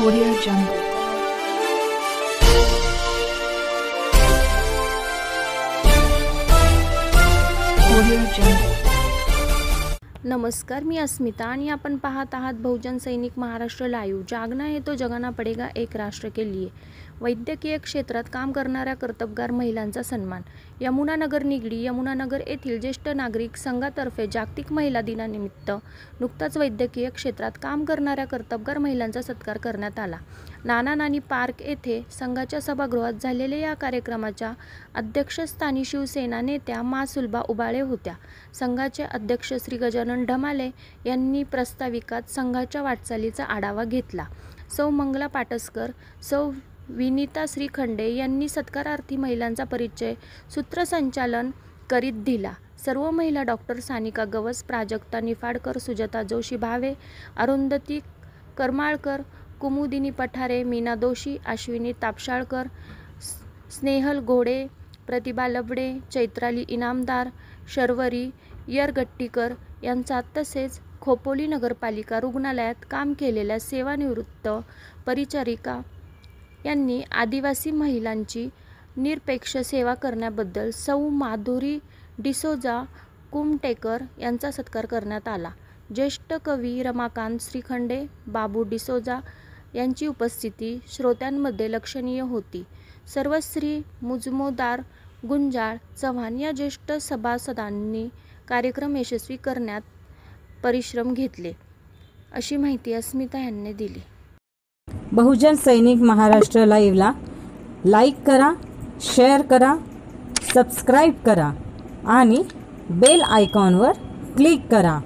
Audio Jungle. Audio Jungle. नमस्कार, मी अस्मिता आणि आपण पाहत आहात बहुजन सैनिक महाराष्ट्र लाईव्ह। जागना है तो जगाना पडेगा एक राष्ट्र के लिए। वैद्यकीय क्षेत्रात काम करणाऱ्या कर्तबगार महिलांचा सन्मान। यमुनानगर निगडी यमुनानगर येथील ज्येष्ठ नागरिक संघातर्फे जागतिक महिला दिनानिमित्त नुकताच वैद्यकीय क्षेत्रात काम करणाऱ्या कर्तबगार महिलांचा सत्कार करण्यात आला। नाना नानी पार्क येथे संघाच्या सभागृहात झालेल्या या कार्यक्रमाच्या अध्यक्षस्थानी शिवसेना नेत्या मा सुलभा उबाळे होत्या। संघाचे अध्यक्ष श्री गजानन ढमाले यांनी प्रास्ताविकात संघाच्या वाटचालीचा आढावा घेतला। सौ मंगला पाटसकर, सौ विनीता श्रीखंडे यांनी सत्कारार्थी महिलांचा परिचय सूत्रसंचालन करीत दिला। सर्व महिला डॉक्टर सानिका गवस, प्राजक्ता निफाडकर, सुजाता जोशी भावे, अरुंधती करमाळकर, कुमुदिनी पठारे, मीना दोशी, अश्विनी तापशाळकर, स्नेहल घोडे, प्रतिभा लबडे, चैत्राली इनामदार, शर्वरी यरगट्टीकर यांचा तसेच खोपोली नगरपालिका रुग्णालयात काम केलेल्या सेवानिवृत्त परिचारिका यांनी आदिवासी महिलांची निरपेक्ष सेवा करण्याबद्दल सौ माधुरी डिसोजा कुमटेकर यांचा सत्कार करण्यात आला। ज्येष्ठ कवी रमाकांत श्रीखंडे, बाबू डिसोजा यांची उपस्थिती श्रोत्यांमध्ये लक्षणीय होती। सर्वश्री मुजमोदार गुंजाळ चव्हाण या ज्येष्ठ सभासदांनी कार्यक्रम यशस्वी करण्यात परिश्रम घेतले, अशी माहिती अस्मिता यांनी दिली। बहुजन सैनिक महाराष्ट्र लाईव्हला लाईक करा, शेअर करा, सबस्क्राईब करा आणि बेल आयकॉनवर क्लिक करा।